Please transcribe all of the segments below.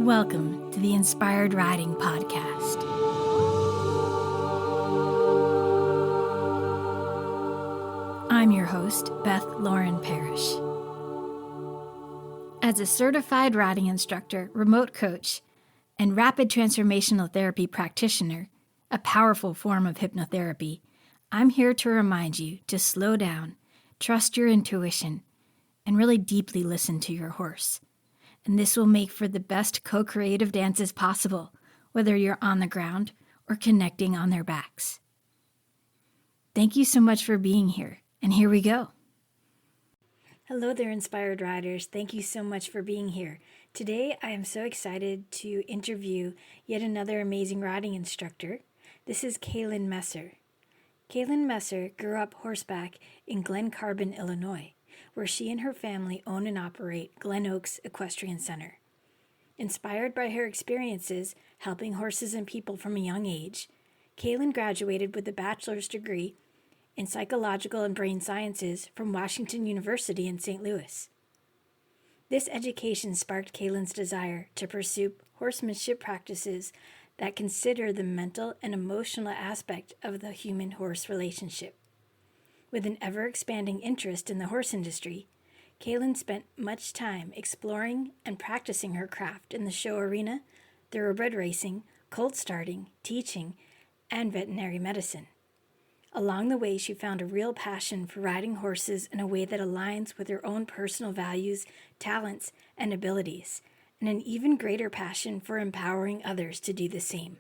Welcome to the Inspired Riding Podcast. I'm your host, Beth Lauren Parrish. As a certified riding instructor, remote coach, and rapid transformational therapy practitioner, a powerful form of hypnotherapy, I'm here to remind you to slow down, trust your intuition, and really deeply listen to your horse. And this will make for the best co-creative dances possible, whether you're on the ground or connecting on their backs. Thank you so much for being here, and here we go. Hello there, Inspired Riders. Thank you so much for being here. Today, I am so excited to interview yet another amazing riding instructor. This is Cailin Messer. Cailin Messer grew up horseback in Glen Carbon, Illinois, where she and her family own and operate Glen Oaks Equestrian Center. Inspired by her experiences helping horses and people from a young age, Cailin graduated with a bachelor's degree in psychological and brain sciences from Washington University in St. Louis. This education sparked Cailin's desire to pursue horsemanship practices that consider the mental and emotional aspect of the human-horse relationship. With an ever-expanding interest in the horse industry, Cailin spent much time exploring and practicing her craft in the show arena, thoroughbred racing, colt starting, teaching, and veterinary medicine. Along the way, she found a real passion for riding horses in a way that aligns with her own personal values, talents, and abilities, and an even greater passion for empowering others to do the same.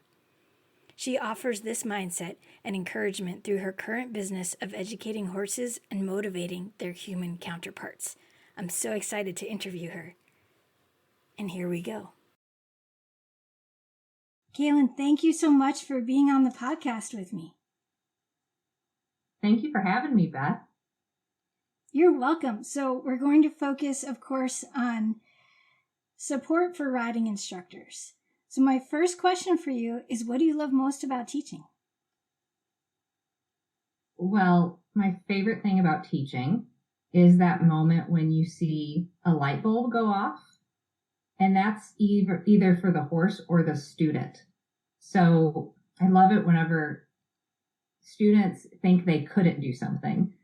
She offers this mindset and encouragement through her current business of educating horses and motivating their human counterparts. I'm so excited to interview her. And here we go. Cailin, thank you so much for being on the podcast with me. Thank you for having me, Beth. You're welcome. So we're going to focus, of course, on support for riding instructors. So my first question for you is, what do you love most about teaching? Well, my favorite thing about teaching is that moment when you see a light bulb go off, and that's either for the horse or the student. So I love it whenever students think they couldn't do something.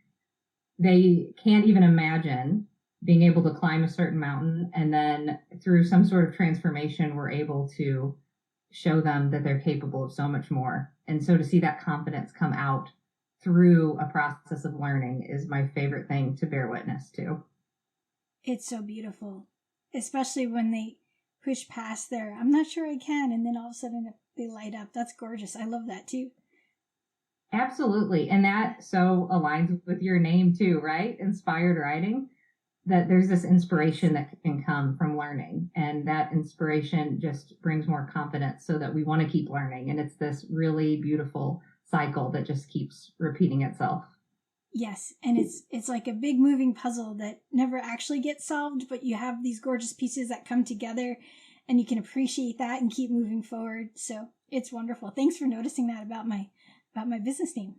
They can't even imagine being able to climb a certain mountain, and then through some sort of transformation, we're able to show them that they're capable of so much more. And so to see that confidence come out through a process of learning is my favorite thing to bear witness to. It's so beautiful, especially when they push past their, I'm not sure I can, and then all of a sudden they light up. That's gorgeous. I love that too. Absolutely. And that so aligns with your name too, right? Inspired Riding. That there's this inspiration that can come from learning, and that inspiration just brings more confidence so that we want to keep learning. And it's this really beautiful cycle that just keeps repeating itself. Yes, and it's like a big moving puzzle that never actually gets solved, but you have these gorgeous pieces that come together, and you can appreciate that and keep moving forward. So it's wonderful. Thanks for noticing that about my business name.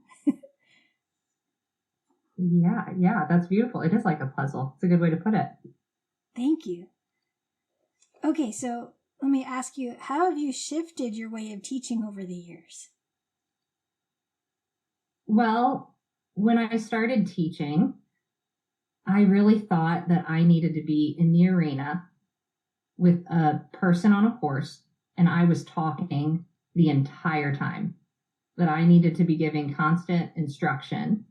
Yeah, that's beautiful. It is like a puzzle. It's a good way to put it. Thank you. Okay, so let me ask you, how have you shifted your way of teaching over the years? Well, when I started teaching, I really thought that I needed to be in the arena with a person on a horse, and I was talking the entire time. That I needed to be giving constant instruction,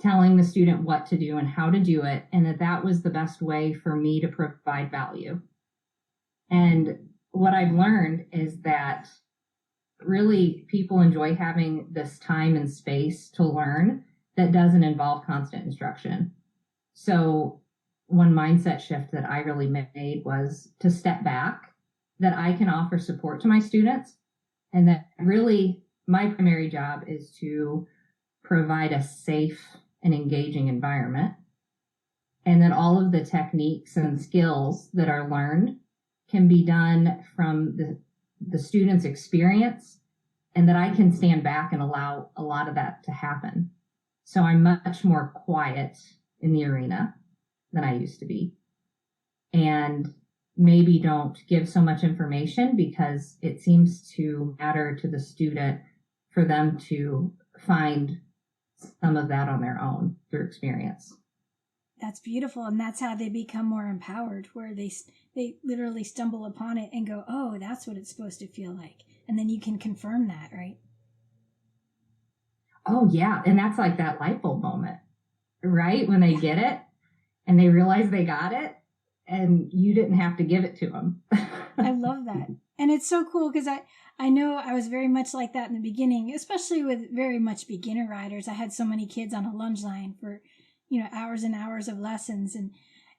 telling the student what to do and how to do it, and that was the best way for me to provide value. And what I've learned is that really people enjoy having this time and space to learn that doesn't involve constant instruction. So one mindset shift that I really made was to step back, that I can offer support to my students, and that really my primary job is to provide a safe and engaging environment, and that all of the techniques and skills that are learned can be done from the student's experience, and that I can stand back and allow a lot of that to happen. So I'm much more quiet in the arena than I used to be. And maybe don't give so much information because it seems to matter to the student for them to find some of that on their own through experience. That's beautiful. And that's how they become more empowered, where they literally stumble upon it and go, oh, that's what it's supposed to feel like. And then you can confirm that, right? Oh, yeah. And that's like that light bulb moment, right? When they get it and they realize they got it and you didn't have to give it to them. I love that. And it's so cool because I know I was very much like that in the beginning, especially with very much beginner riders. I had so many kids on a lunge line for, hours and hours of lessons, and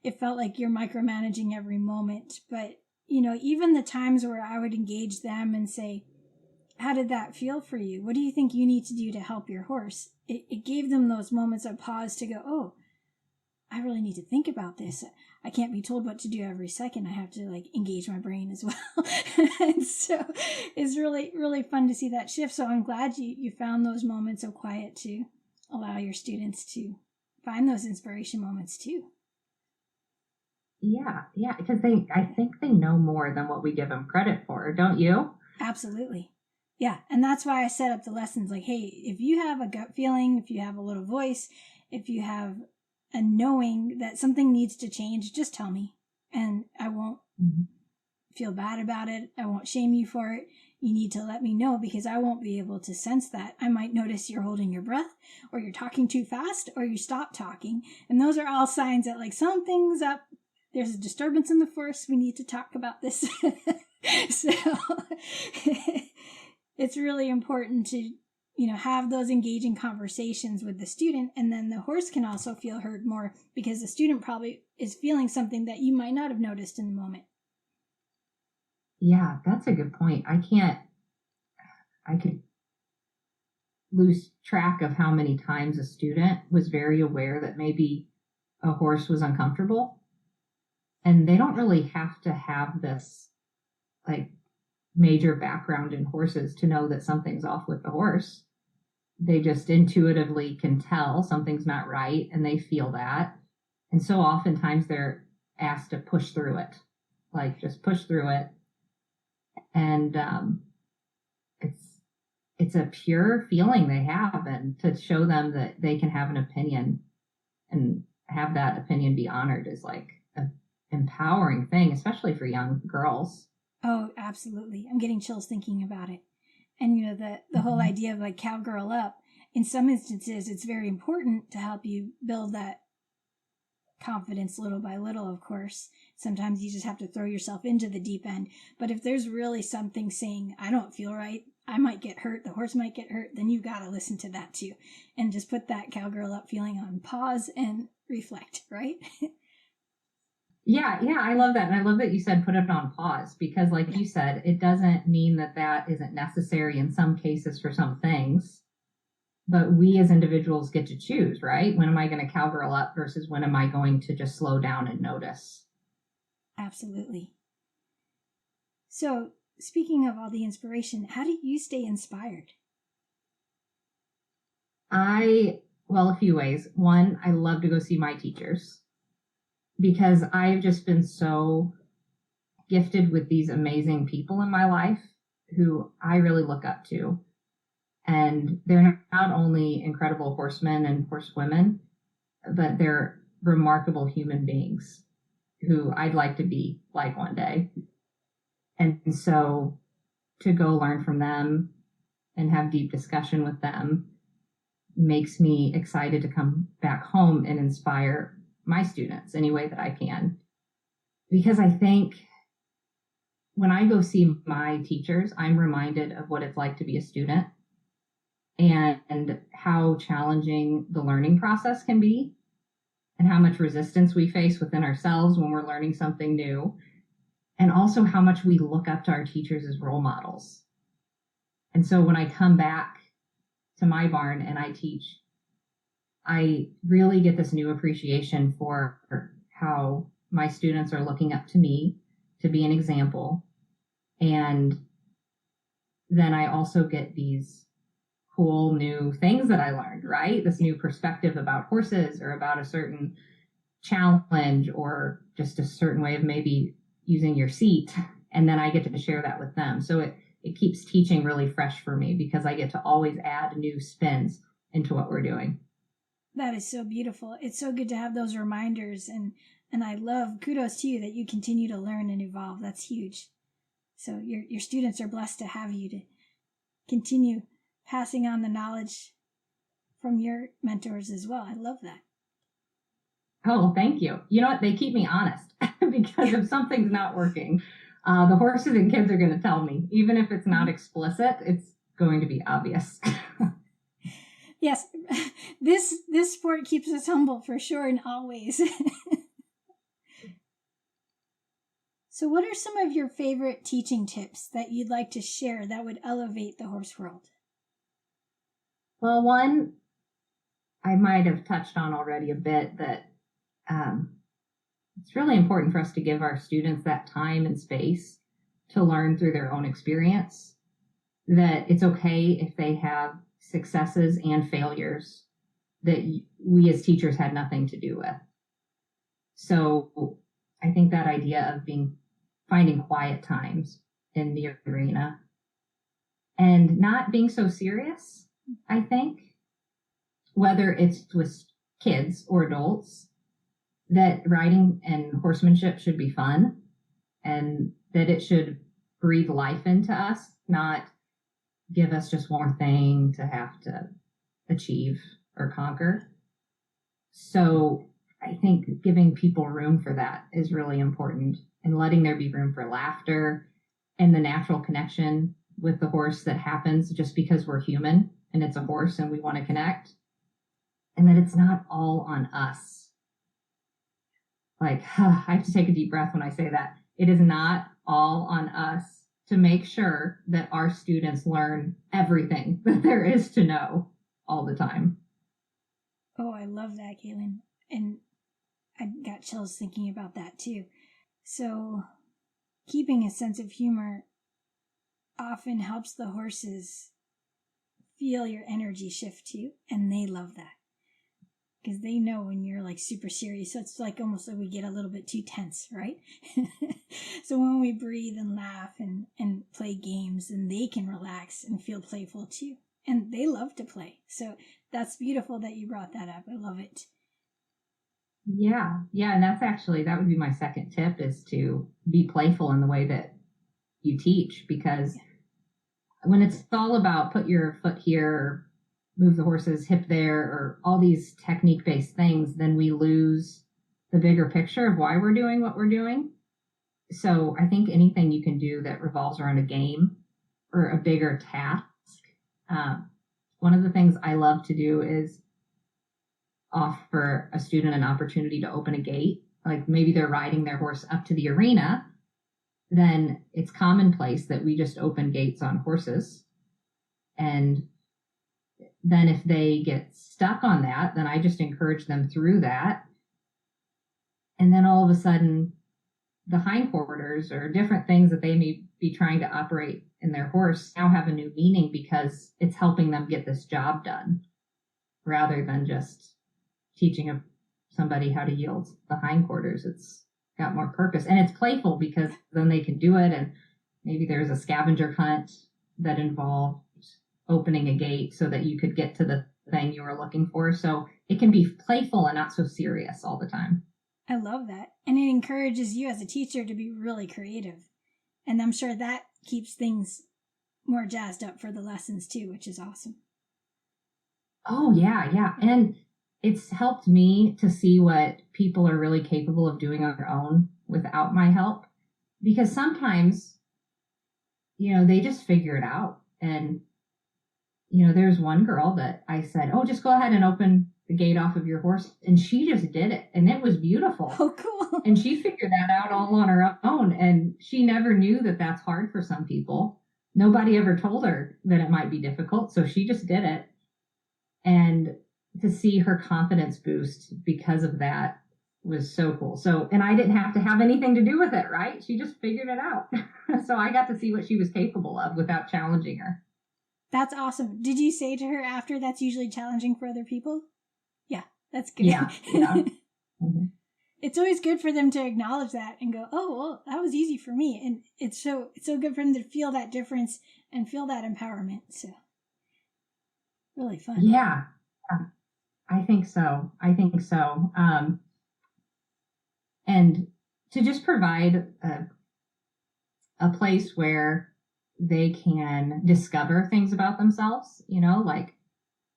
it felt like you're micromanaging every moment. But, even the times where I would engage them and say, how did that feel for you? What do you think you need to do to help your horse? It gave them those moments of pause to go, oh, I really need to think about this. I can't be told what to do every second. I have to engage my brain as well. And so it's really, really fun to see that shift. So I'm glad you found those moments of quiet to allow your students to find those inspiration moments too. Yeah, because I think they know more than what we give them credit for, don't you? Absolutely. Yeah, and that's why I set up the lessons like, hey, if you have a gut feeling, if you have a little voice, if you have a knowing that something needs to change, just tell me. And I won't feel bad about it. I won't shame you for it. You need to let me know because I won't be able to sense that. I might notice you're holding your breath or you're talking too fast or you stop talking. And those are all signs that something's up. There's a disturbance in the force. We need to talk about this. So it's really important to, have those engaging conversations with the student. And then the horse can also feel heard more because the student probably is feeling something that you might not have noticed in the moment. Yeah, that's a good point. I could lose track of how many times a student was very aware that maybe a horse was uncomfortable. And they don't really have to have this major background in horses to know that something's off with the horse. They just intuitively can tell something's not right and they feel that. And so oftentimes they're asked to push through it, just push through it. And it's a pure feeling they have, and to show them that they can have an opinion and have that opinion be honored is an empowering thing, especially for young girls. Oh, absolutely. I'm getting chills thinking about it. And, the whole idea of cowgirl up, in some instances, it's very important to help you build that confidence little by little, of course. Sometimes you just have to throw yourself into the deep end. But if there's really something saying, I don't feel right, I might get hurt, the horse might get hurt, then you've got to listen to that too. And just put that cowgirl up feeling on pause and reflect, right? Yeah, I love that. And I love that you said put it on pause because you said, it doesn't mean that isn't necessary in some cases for some things. But we as individuals get to choose, right? When am I going to cowgirl up versus when am I going to just slow down and notice? Absolutely. So speaking of all the inspiration, how do you stay inspired? A few ways. One, I love to go see my teachers because I've just been so gifted with these amazing people in my life who I really look up to. And they're not only incredible horsemen and horsewomen, but they're remarkable human beings who I'd like to be like one day. And so to go learn from them and have deep discussion with them makes me excited to come back home and inspire my students any way that I can. Because I think when I go see my teachers, I'm reminded of what it's like to be a student and how challenging the learning process can be and how much resistance we face within ourselves when we're learning something new. And also how much we look up to our teachers as role models. And so when I come back to my barn and I teach, I really get this new appreciation for how my students are looking up to me to be an example. And then I also get these cool new things that I learned, right? This new perspective about horses or about a certain challenge or just a certain way of maybe using your seat, and then I get to share that with them. So it keeps teaching really fresh for me because I get to always add new spins into what we're doing. That is so beautiful. It's so good to have those reminders, and I love, kudos to you that you continue to learn and evolve. That's huge. So your students are blessed to have you to continue passing on the knowledge from your mentors as well. I love that. Oh, thank you. You know what? They keep me honest because if something's not working, the horses and kids are going to tell me. Even if it's not explicit, it's going to be obvious. Yes, this sport keeps us humble for sure and always. So what are some of your favorite teaching tips that you'd like to share that would elevate the horse world? Well, one I might have touched on already a bit, that it's really important for us to give our students that time and space to learn through their own experience, that it's okay if they have successes and failures that we as teachers had nothing to do with. So I think that idea of finding quiet times in the arena and not being so serious, I think, whether it's with kids or adults, that riding and horsemanship should be fun and that it should breathe life into us, not give us just one thing to have to achieve or conquer. So I think giving people room for that is really important, and letting there be room for laughter and the natural connection with the horse that happens just because we're human and it's a horse and we want to connect, and that it's not all on us. Like, I have to take a deep breath when I say that. It is not all on us to make sure that our students learn everything that there is to know all the time. Oh, I love that, Cailin. And I got chills thinking about that too. So keeping a sense of humor often helps the horses feel your energy shift too, and they love that because they know when you're like super serious. So it's like almost like we get a little bit too tense, right? So when we breathe and laugh and play games, and they can relax and feel playful too, and they love to play. So that's beautiful that you brought that up. I love it. Yeah. And that would be my second tip, is to be playful in the way that you teach, because when it's all about put your foot here, or move the horse's hip there, or all these technique-based things, then we lose the bigger picture of why we're doing what we're doing. So I think anything you can do that revolves around a game or a bigger task. One of the things I love to do is offer a student an opportunity to open a gate. Like maybe they're riding their horse up to the arena, then it's commonplace that we just open gates on horses. And then if they get stuck on that, then I just encourage them through that. And then all of a sudden, the hindquarters or different things that they may be trying to operate in their horse now have a new meaning, because it's helping them get this job done rather than just teaching somebody how to yield the hindquarters. It's got more purpose, and it's playful because then they can do it. And maybe there's a scavenger hunt that involved opening a gate so that you could get to the thing you were looking for. So it can be playful and not so serious all the time. I love that. And it encourages you as a teacher to be really creative. And I'm sure that keeps things more jazzed up for the lessons too, which is awesome. Oh, yeah. And it's helped me to see what people are really capable of doing on their own without my help. Because sometimes, they just figure it out. And, there's one girl that I said, oh, just go ahead and open the gate off of your horse. And she just did it. And it was beautiful. Oh, cool. And she figured that out all on her own. And she never knew that that's hard for some people. Nobody ever told her that it might be difficult. So she just did it. And to see her confidence boost because of that was so cool. So, and I didn't have to have anything to do with it, right? She just figured it out. So I got to see what she was capable of without challenging her. That's awesome. Did you say to her after, that's usually challenging for other people? Yeah, that's good. Yeah. Mm-hmm. it's always good for them to acknowledge that and go, oh, well, that was easy for me. And it's so good for them to feel that difference and feel that empowerment. So really fun. Yeah, I think so. And to just provide a place where they can discover things about themselves, like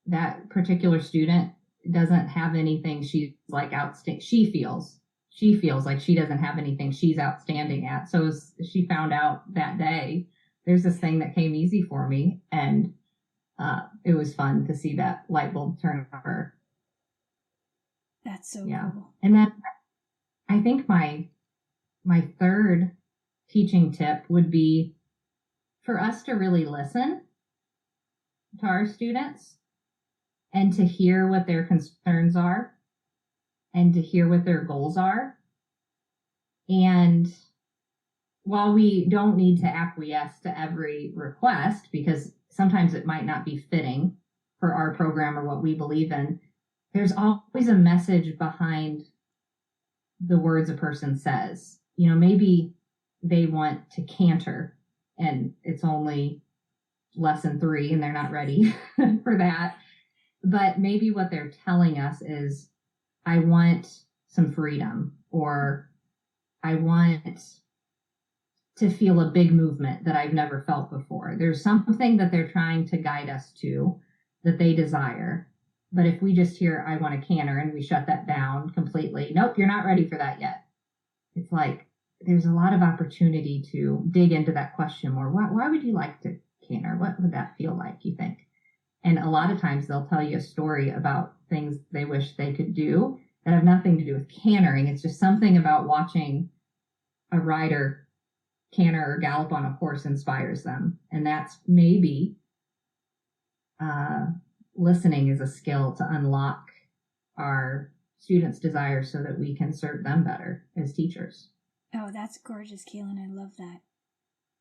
that particular student doesn't have anything she's like outstanding. She feels like she doesn't have anything she's outstanding at. So she found out that day, there's this thing that came easy for me. And it was fun to see that light bulb turn on her. That's so cool. And then I think my third teaching tip would be for us to really listen to our students and to hear what their concerns are and to hear what their goals are. And while we don't need to acquiesce to every request, because sometimes it might not be fitting for our program or what we believe in, there's always a message behind the words a person says. Maybe they want to canter and it's only lesson 3 and they're not ready for that. But maybe what they're telling us is, I want some freedom, or I want to feel a big movement that I've never felt before. There's something that they're trying to guide us to that they desire. But if we just hear, I want to canter, and we shut that down completely, nope, you're not ready for that yet. It's like, there's a lot of opportunity to dig into that question more. Why would you like to canter? What would that feel like, you think? And a lot of times they'll tell you a story about things they wish they could do that have nothing to do with cantering. It's just something about watching a rider canter or gallop on a horse inspires them. And that's maybe listening is a skill to unlock our students' desires so that we can serve them better as teachers. Oh, that's gorgeous, Cailin. I love that.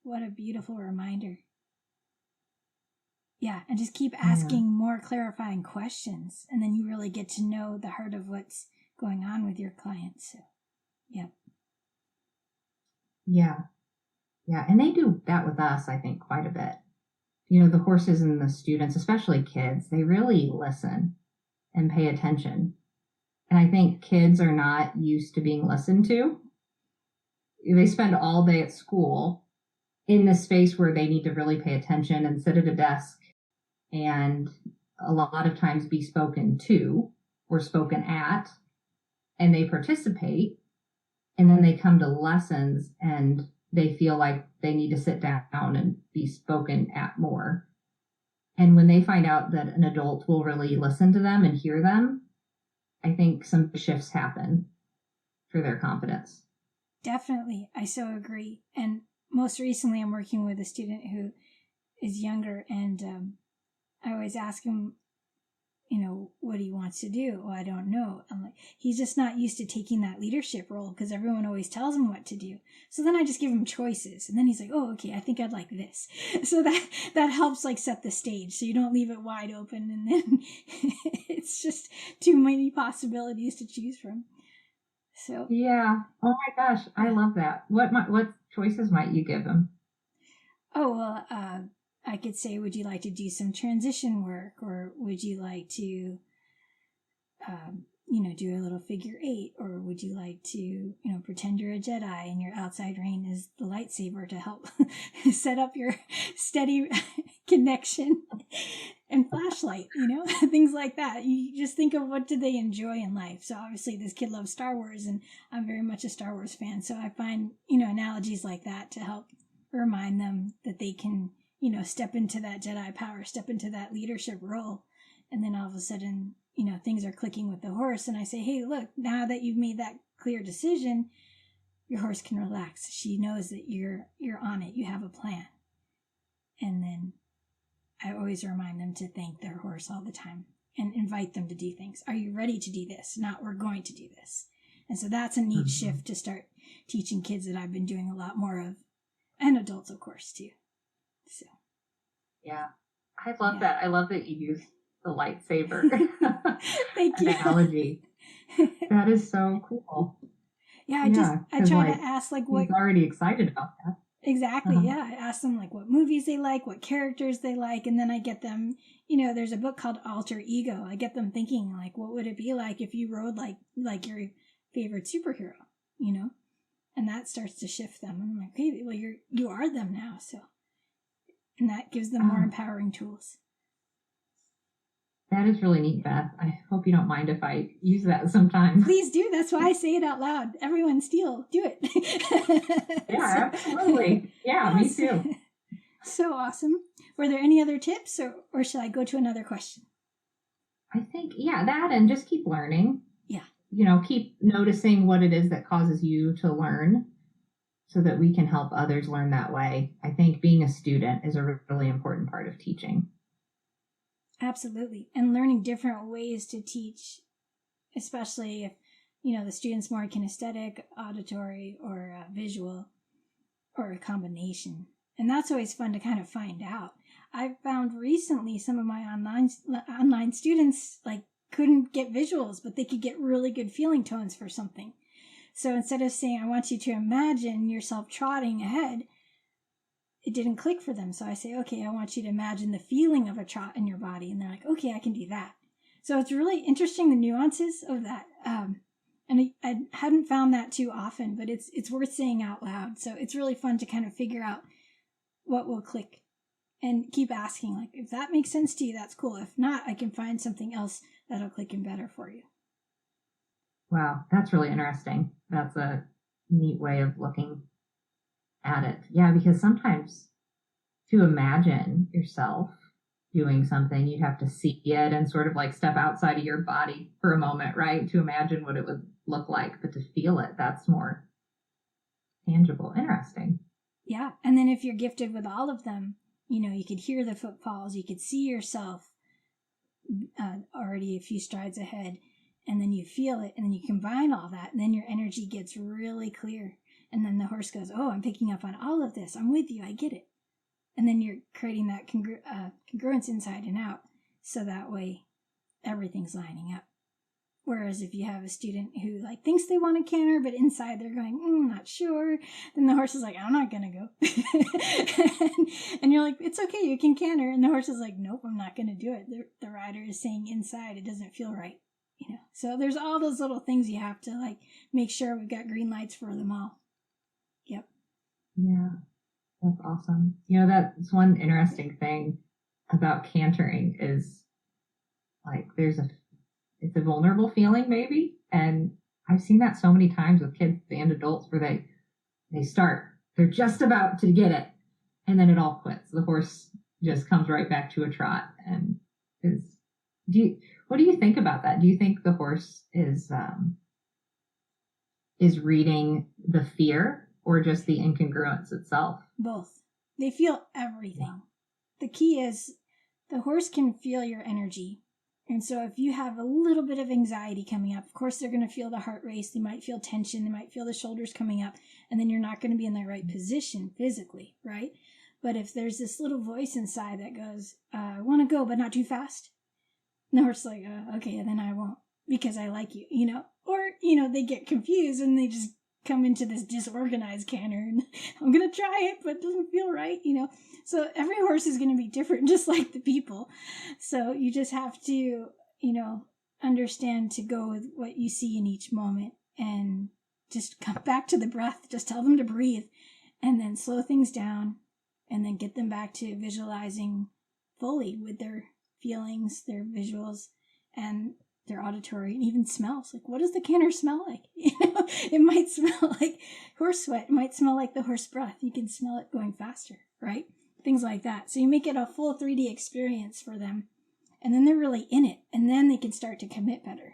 What a beautiful reminder. Yeah, and just keep asking more clarifying questions, and then you really get to know the heart of what's going on with your clients. So, yep. Yeah, and they do that with us, I think, quite a bit. The horses and the students, especially kids, they really listen and pay attention. And I think kids are not used to being listened to. They spend all day at school in this space where they need to really pay attention and sit at a desk and a lot of times be spoken to or spoken at, and they participate, and then they come to lessons and they feel like they need to sit down and be spoken at more. And when they find out that an adult will really listen to them and hear them, I think some shifts happen for their confidence. Definitely. I so agree. And most recently, I'm working with a student who is younger, and I always ask him, what he wants to do. Oh, I don't know. I'm like, he's just not used to taking that leadership role because everyone always tells him what to do. So then I just give him choices, and then he's like, oh, okay, I think I'd like this. So that helps set the stage. So you don't leave it wide open, and then it's just too many possibilities to choose from. So yeah. Oh my gosh, I love that. What choices might you give him? Oh, well, I could say, would you like to do some transition work, or would you like to, do a little figure 8, or would you like to, pretend you're a Jedi and your outside reign is the lightsaber to help set up your steady connection and flashlight, things like that. You just think of what do they enjoy in life. So obviously this kid loves Star Wars, and I'm very much a Star Wars fan. So I find, analogies like that to help remind them that they can, step into that Jedi power, step into that leadership role. And then all of a sudden, things are clicking with the horse. And I say, hey, look, now that you've made that clear decision, your horse can relax. She knows that you're on it. You have a plan. And then I always remind them to thank their horse all the time and invite them to do things. Are you ready to do this? Not, we're going to do this. And so that's a neat shift to start teaching kids that I've been doing a lot more of, and adults, of course, too. So, yeah, I love that. I love that you use the lightsaber Thank you. analogy. That is so cool. Yeah, I 'cause, try like, to ask like he's what already excited about that. exactly. Uh-huh. Yeah, I ask them like what movies they like, what characters they like, and then I get them. There's a book called Alter Ego. I get them thinking like, what would it be like if you rode like your favorite superhero? And that starts to shift them. And I'm like, hey, well, you are them now, so, and that gives them more Oh, empowering tools. that is really neat, Beth. I hope you don't mind if I use that sometime. Please do. That's why I say it out loud. Everyone steal. Do it. Yeah, absolutely. Yeah, me too. So awesome. Were there any other tips or should I go to another question? I think, yeah, that and just keep learning. Yeah. Keep noticing what it is that causes you to learn so that we can help others learn that way. I think being a student is a really important part of teaching. Absolutely. And learning different ways to teach, especially if, the student's more kinesthetic, auditory, or visual, or a combination. And that's always fun to kind of find out. I found recently some of my online students couldn't get visuals, but they could get really good feeling tones for something. So instead of saying, I want you to imagine yourself trotting ahead, it didn't click for them. So I say, okay, I want you to imagine the feeling of a trot in your body. And they're like, okay, I can do that. So it's really interesting, the nuances of that. And I hadn't found that too often, but it's worth saying out loud. So it's really fun to kind of figure out what will click and keep asking, like, if that makes sense to you, that's cool. If not, I can find something else that'll click in better for you. Wow, that's really interesting. That's a neat way of looking at it. Yeah, because sometimes to imagine yourself doing something, you have to see it and sort of like step outside of your body for a moment, right? To imagine what it would look like, but to feel it, that's more tangible. Interesting. Yeah. And then if you're gifted with all of them, you could hear the footfalls, you could see yourself already a few strides ahead, and then you feel it, and then you combine all that, and then your energy gets really clear. And then the horse goes, oh, I'm picking up on all of this. I'm with you. I get it. And then you're creating that congruence inside and out. So that way everything's lining up. Whereas if you have a student who thinks they want to canter, but inside they're going, not sure, then the horse is like, I'm not going to go. And you're like, it's okay, you can canter. And the horse is like, nope, I'm not going to do it. The rider is saying inside, it doesn't feel right. So there's all those little things you have to make sure we've got green lights for them all. Yep. Yeah, that's awesome. That's one interesting thing about cantering is it's a vulnerable feeling maybe. And I've seen that so many times with kids and adults where they start, they're just about to get it. And then it all quits. The horse just comes right back to a trot and what do you think about that? Do you think the horse is reading the fear or just the incongruence itself? Both. They feel everything. Yeah. The key is the horse can feel your energy. And so if you have a little bit of anxiety coming up, of course, they're going to feel the heart race. They might feel tension. They might feel the shoulders coming up. And then you're not going to be in the right position physically, right? But if there's this little voice inside that goes, I want to go, but not too fast. And the horse is like, okay, then I won't because I like you, Or, they get confused and they just come into this disorganized canter and I'm going to try it, but it doesn't feel right, So every horse is going to be different, just like the people. So you just have to, understand to go with what you see in each moment and just come back to the breath. Just tell them to breathe and then slow things down and then get them back to visualizing fully with their feelings, their visuals, and their auditory, and even smells. What does the canter smell like? It might smell like horse sweat. It might smell like the horse breath. You can smell it going faster, right? Things like that. So you make it a full 3D experience for them, and then they're really in it, and then they can start to commit better.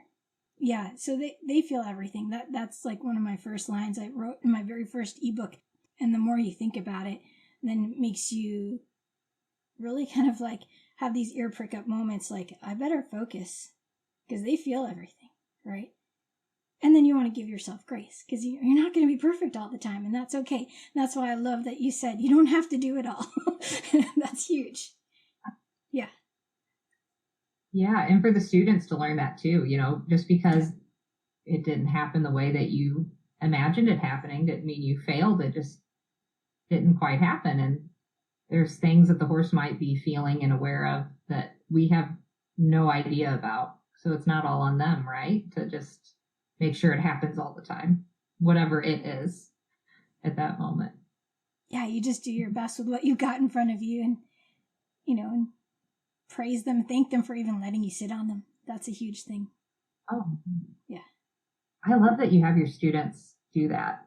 Yeah, so they feel everything. That's one of my first lines I wrote in my very first ebook. And the more you think about it, then it makes you really kind of have these ear prick up moments I better focus because they feel everything, right? And then you want to give yourself grace because you're not going to be perfect all the time, and that's okay. And that's why I love that you said you don't have to do it all. That's huge. Yeah. Yeah, and for the students to learn that too, just because it didn't happen the way that you imagined it happening didn't mean you failed. It just didn't quite happen. And there's things that the horse might be feeling and aware of that we have no idea about. So it's not all on them, right? To just make sure it happens all the time, whatever it is at that moment. Yeah, you just do your best with what you've got in front of you, and, and praise them, thank them for even letting you sit on them. That's a huge thing. Oh, yeah. I love that you have your students do that.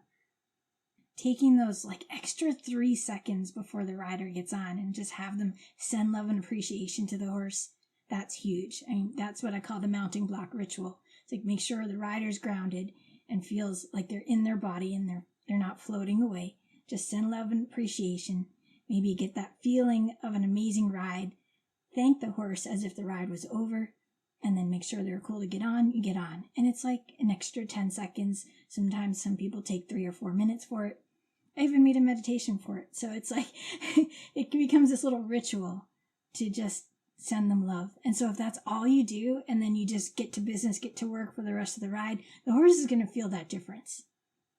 Taking those extra 3 seconds before the rider gets on and just have them send love and appreciation to the horse. That's huge. I mean, that's what I call the mounting block ritual. It's make sure the rider's grounded and feels like they're in their body and they're not floating away. Just send love and appreciation. Maybe get that feeling of an amazing ride. Thank the horse as if the ride was over, and then make sure they're cool to get on, you get on. And it's an extra 10 seconds. Sometimes some people take 3 or 4 minutes for it. I even made a meditation for it. So it's it becomes this little ritual to just send them love. And so if that's all you do, and then you just get to business, get to work for the rest of the ride, the horse is going to feel that difference.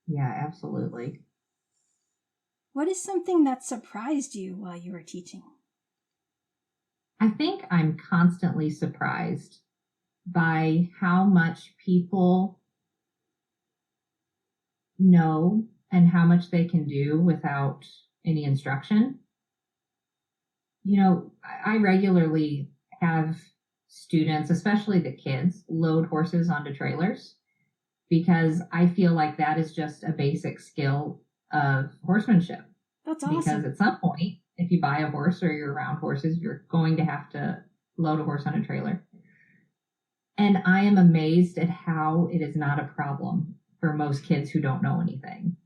Yeah, absolutely. What is something that surprised you while you were teaching? I think I'm constantly surprised by how much people know and how much they can do without any instruction. I regularly have students, especially the kids, load horses onto trailers because I feel like that is just a basic skill of horsemanship. That's awesome. Because at some point, if you buy a horse or you're around horses, you're going to have to load a horse on a trailer. And I am amazed at how it is not a problem for most kids who don't know anything.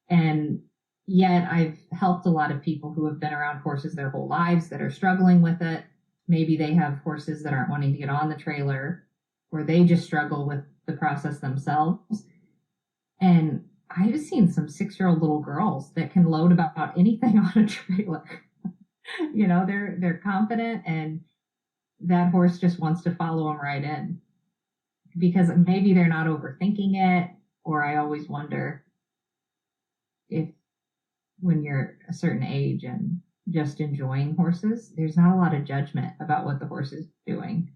And yet I've helped a lot of people who have been around horses their whole lives that are struggling with it. Maybe they have horses that aren't wanting to get on the trailer, or they just struggle with the process themselves. And I've seen some 6-year-old little girls that can load about anything on a trailer. They're confident, and that horse just wants to follow them right in because maybe they're not overthinking it. Or I always wonder if when you're a certain age and just enjoying horses, there's not a lot of judgment about what the horse is doing.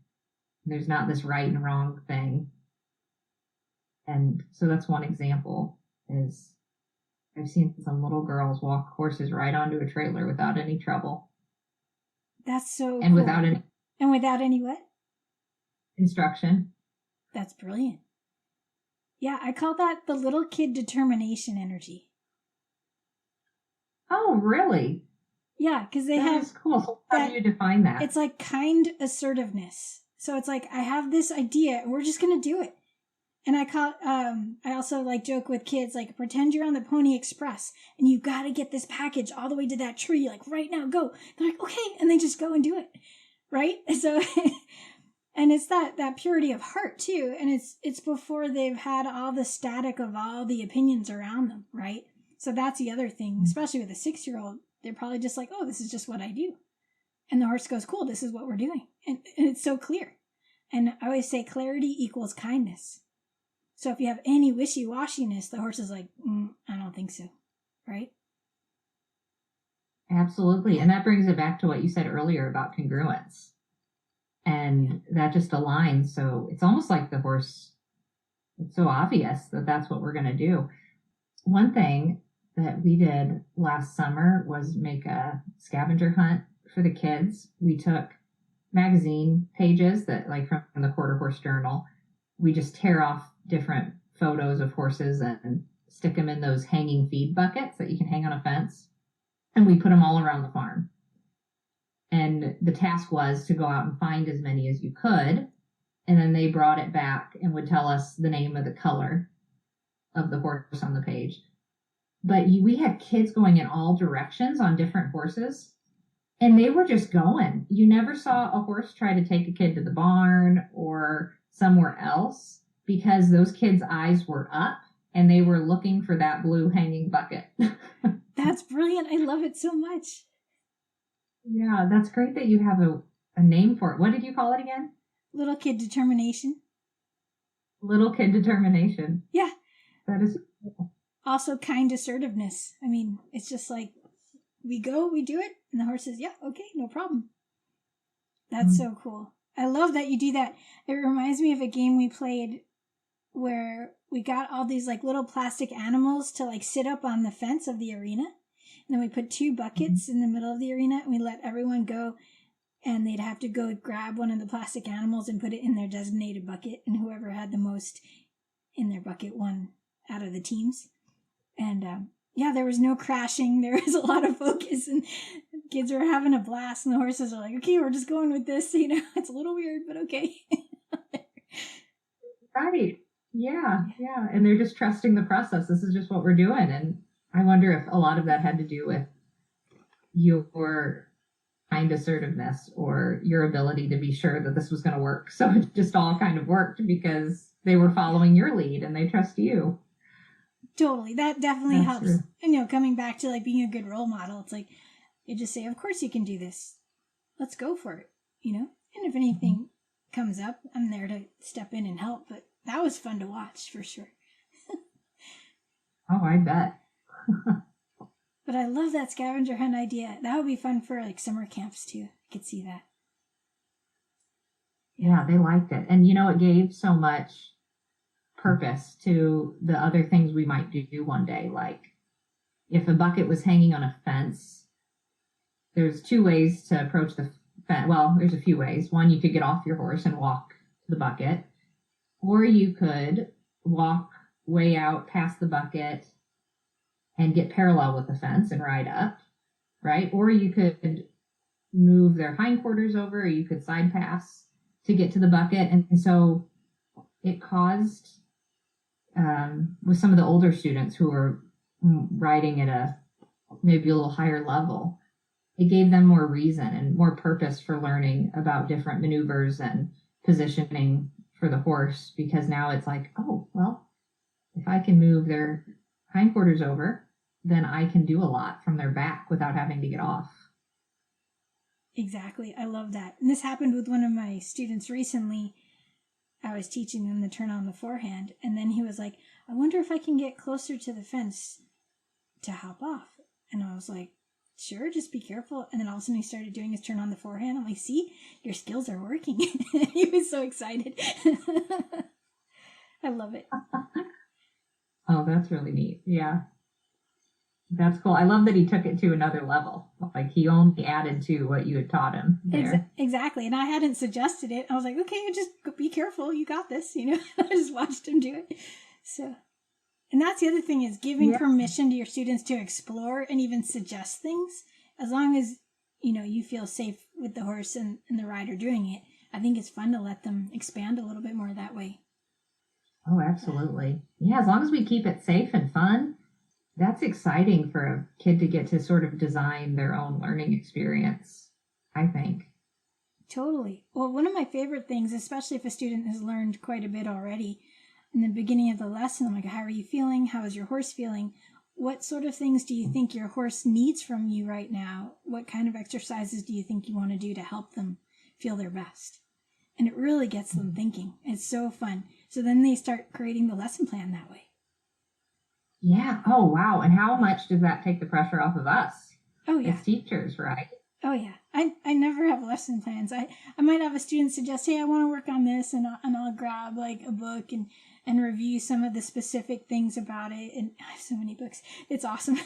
There's not this right and wrong thing. And so that's one example is I've seen some little girls walk horses right onto a trailer without any trouble. That's so and cool. without any what? Instruction. That's brilliant. Yeah, I call that the little kid determination energy. Oh, really? Yeah, because they that have... That's cool. So how do you define that? It's kind assertiveness. So it's I have this idea and we're just going to do it. And I also joke with kids, pretend you're on the Pony Express and you got to get this package all the way to that tree, right now, go. They're okay. And they just go and do it. Right? So, and it's that purity of heart too. And it's before they've had all the static of all the opinions around them. Right? So that's the other thing, especially with a 6-year-old, they're probably just oh, this is just what I do. And the horse goes, cool, this is what we're doing. And it's so clear. And I always say clarity equals kindness. So if you have any wishy-washiness, the horse is I don't think so. Right? Absolutely. And that brings it back to what you said earlier about congruence. And that just aligns. So it's almost like the horse, it's so obvious that that's what we're going to do. One thing that we did last summer was make a scavenger hunt for the kids. We took magazine pages that from the Quarter Horse Journal. We just tear off different photos of horses and stick them in those hanging feed buckets that you can hang on a fence. And we put them all around the farm. And the task was to go out and find as many as you could. And then they brought it back and would tell us the name of the color of the horse on the page. But we had kids going in all directions on different horses. And they were just going. You never saw a horse try to take a kid to the barn or somewhere else because those kids' eyes were up and they were looking for that blue hanging bucket. That's brilliant. I love it so much. Yeah, that's great that you have a name for it. What did you call it again? Little kid determination. Little kid determination. Yeah. That is cool. Also kind assertiveness. I mean, it's just like we go, we do it, and the horse says, yeah, okay, no problem. That's so cool. I love that you do that. It reminds me of a game we played where we got all these like little plastic animals to like sit up on the fence of the arena. And then we put 2 buckets in the middle of the arena, and we let everyone go, and they'd have to go grab one of the plastic animals and put it in their designated bucket, and whoever had the most in their bucket won out of the teams. And yeah, there was no crashing. There was a lot of focus, and kids were having a blast, and the horses are like, okay, we're just going with this. You know, it's a little weird, but okay. Right. Yeah. Yeah. And they're just trusting the process. This is just what we're doing. And I wonder if a lot of that had to do with your kind assertiveness or your ability to be sure that this was going to work. So it just all kind of worked because they were following your lead and they trust you. Totally. That definitely That's helps. true. And, you know, coming back to like being a good role model, it's like you just say, of course you can do this. Let's go for it, you know? And if anything comes up, I'm there to step in and help. But that was fun to watch for sure. Oh, I bet. But I love that scavenger hunt idea. That would be fun for like summer camps too. I could see that. Yeah, they liked it. And, you know, it gave so much purpose to the other things we might do one day. Like if a bucket was hanging on a fence, there's 2 ways to approach the fence. Well, there's a few ways. One, you could get off your horse and walk to the bucket, or you could walk way out past the bucket and get parallel with the fence and ride up, right? Or you could move their hindquarters over, or you could side pass to get to the bucket. And so it caused, with some of the older students who were riding at a maybe a little higher level, it gave them more reason and more purpose for learning about different maneuvers and positioning for the horse, because now it's like, oh, well, if I can move their hindquarters over, then I can do a lot from their back without having to get off. Exactly. I love that. And this happened with one of my students recently. I was teaching them to turn on the forehand, and then he was like, I wonder if I can get closer to the fence to hop off. And I was like, sure, just be careful. And then all of a sudden he started doing his turn on the forehand. I'm like, see, your skills are working. He was so excited. I love it. Oh, that's really neat. Yeah. That's cool. I love that he took it to another level. Like he only added to what you had taught him there. Exactly. And I hadn't suggested it. I was like, okay, just be careful. You got this. You know, I just watched him do it. So, and that's the other thing is giving permission to your students to explore and even suggest things. As long as, you know, you feel safe with the horse and the rider doing it, I think it's fun to let them expand a little bit more that way. Oh, absolutely. Yeah, as long as we keep it safe and fun, that's exciting for a kid to get to sort of design their own learning experience, I think. Totally. Well, one of my favorite things, especially if a student has learned quite a bit already, in the beginning of the lesson, I'm like, how are you feeling? How is your horse feeling? What sort of things do you think your horse needs from you right now? What kind of exercises do you think you want to do to help them feel their best? And it really gets them thinking. It's so fun. So then they start creating the lesson plan that way. Yeah. Oh, wow. And how much does that take the pressure off of us? Oh, yeah. As teachers, right? Oh, yeah. I never have lesson plans. I might have a student suggest, hey, I want to work on this, and I'll grab like a book and review some of the specific things about it. And I have so many books. It's awesome.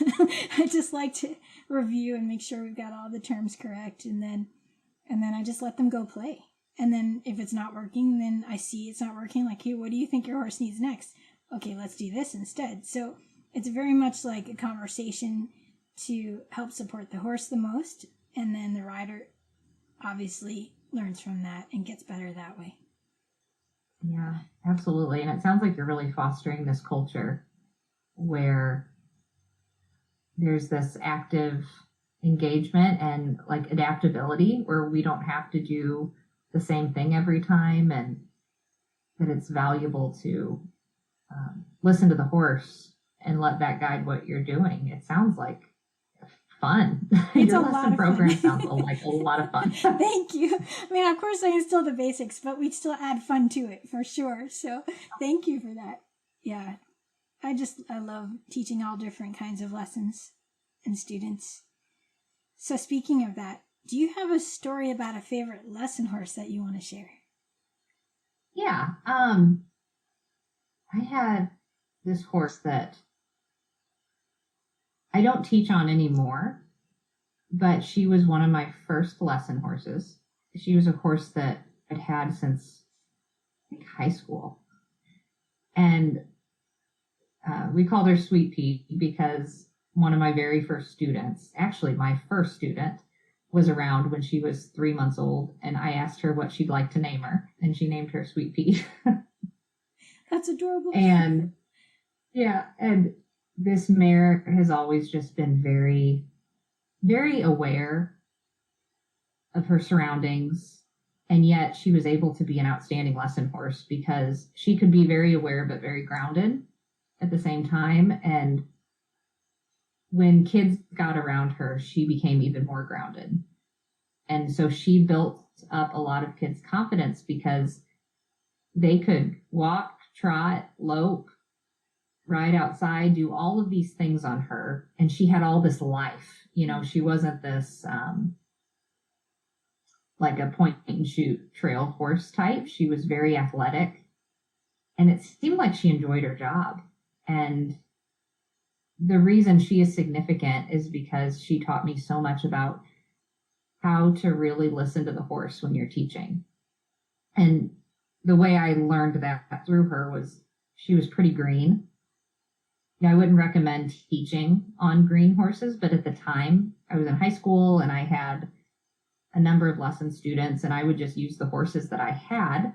I just like to review and make sure we've got all the terms correct. And then I just let them go play. And then if it's not working, then I see it's not working. Like, hey, what do you think your horse needs next? Okay, let's do this instead. So it's very much like a conversation to help support the horse the most. And then the rider obviously learns from that and gets better that way. Yeah, absolutely. And it sounds like you're really fostering this culture where there's this active engagement and like adaptability where we don't have to do the same thing every time, and that it's valuable to listen to the horse and let that guide what you're doing. It sounds like fun. It's Your a lot lesson of program fun. sounds like a lot of fun. Thank you. I mean, of course I instill the basics, but we still add fun to it for sure. So thank you for that. Yeah. I love teaching all different kinds of lessons and students. So speaking of that, do you have a story about a favorite lesson horse that you want to share? Yeah. I had this horse that I don't teach on anymore, but she was one of my first lesson horses. She was a horse that I'd had since high school. And we called her Sweet Pea because one of my very first students, actually my first student, was around when she was 3 months old, and I asked her what she'd like to name her, and she named her Sweet Pea. That's adorable. And yeah, and this mare has always just been very, very aware of her surroundings, and yet she was able to be an outstanding lesson horse because she could be very aware but very grounded at the same time. And when kids got around her, she became even more grounded. And so she built up a lot of kids' confidence because they could walk, trot, lope, ride outside, do all of these things on her. And she had all this life. She wasn't this like a point and shoot trail horse type. She was very athletic. And it seemed like she enjoyed her job. And the reason she is significant is because she taught me so much about how to really listen to the horse when you're teaching. And the way I learned that through her was she was pretty green. I wouldn't recommend teaching on green horses, but at the time I was in high school and I had a number of lesson students, and I would just use the horses that I had.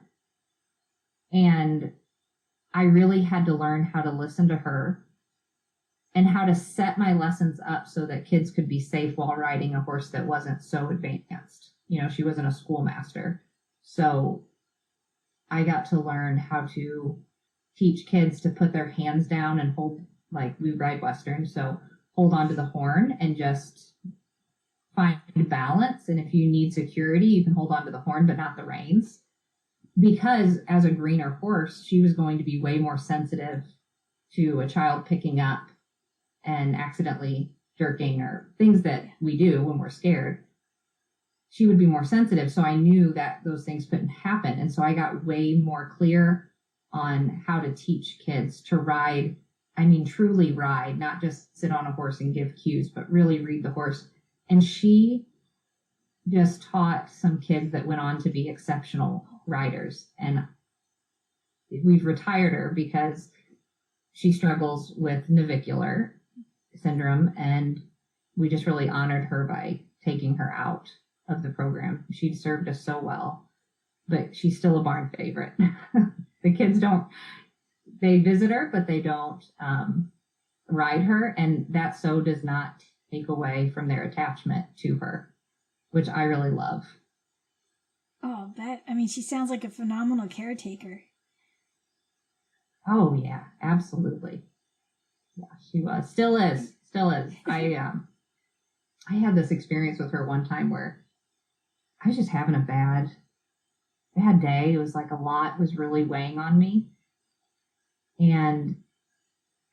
And I really had to learn how to listen to her and how to set my lessons up so that kids could be safe while riding a horse that wasn't so advanced. She wasn't a schoolmaster. So I got to learn how to teach kids to put their hands down and hold, like we ride Western, so hold onto the horn and just find balance. And if you need security, you can hold onto the horn, but not the reins. Because as a greener horse, she was going to be way more sensitive to a child picking up and accidentally jerking or things that we do when we're scared. She would be more sensitive. So I knew that those things couldn't happen. And so I got way more clear on how to teach kids to ride. I mean, truly ride, not just sit on a horse and give cues, but really read the horse. And she just taught some kids that went on to be exceptional riders. And we've retired her because she struggles with navicular syndrome, and we just really honored her by taking her out of the program. She'd served us so well, but she's still a barn favorite. The kids they visit her, but they don't ride her, and that so does not take away from their attachment to her, which I really love. Oh, she sounds like a phenomenal caretaker. Oh yeah, absolutely. Yeah, she was. Still is. I had this experience with her one time where I was just having a bad day. It was like a lot was really weighing on me. And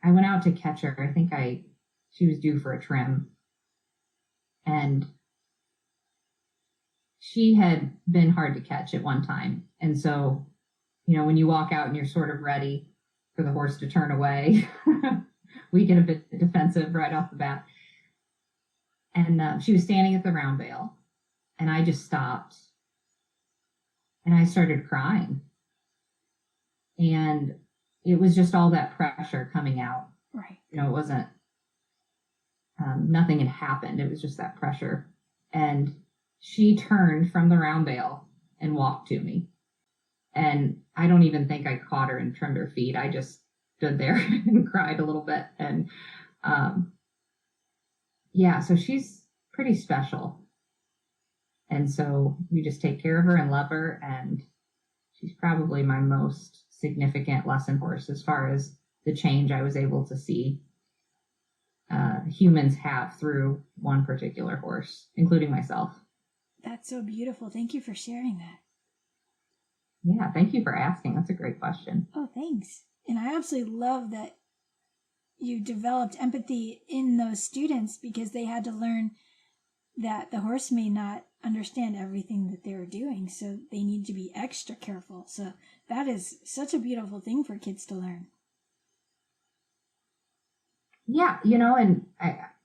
I went out to catch her. I think she was due for a trim. And she had been hard to catch at one time. And so, when you walk out and you're sort of ready for the horse to turn away, we get a bit defensive right off the bat. And she was standing at the round bale, and I just stopped and I started crying. And it was just all that pressure coming out. Right. It wasn't, nothing had happened. It was just that pressure. And she turned from the round bale and walked to me. And I don't even think I caught her and trimmed her feet. I just stood there and cried a little bit. And so she's pretty special. And so we just take care of her and love her. And she's probably my most significant lesson horse as far as the change I was able to see humans have through one particular horse, including myself. That's so beautiful. Thank you for sharing that. Yeah, thank you for asking. That's a great question. Oh, thanks. And I absolutely love that you developed empathy in those students because they had to learn that the horse may not understand everything that they're doing, so they need to be extra careful. So that is such a beautiful thing for kids to learn. Yeah, you know, and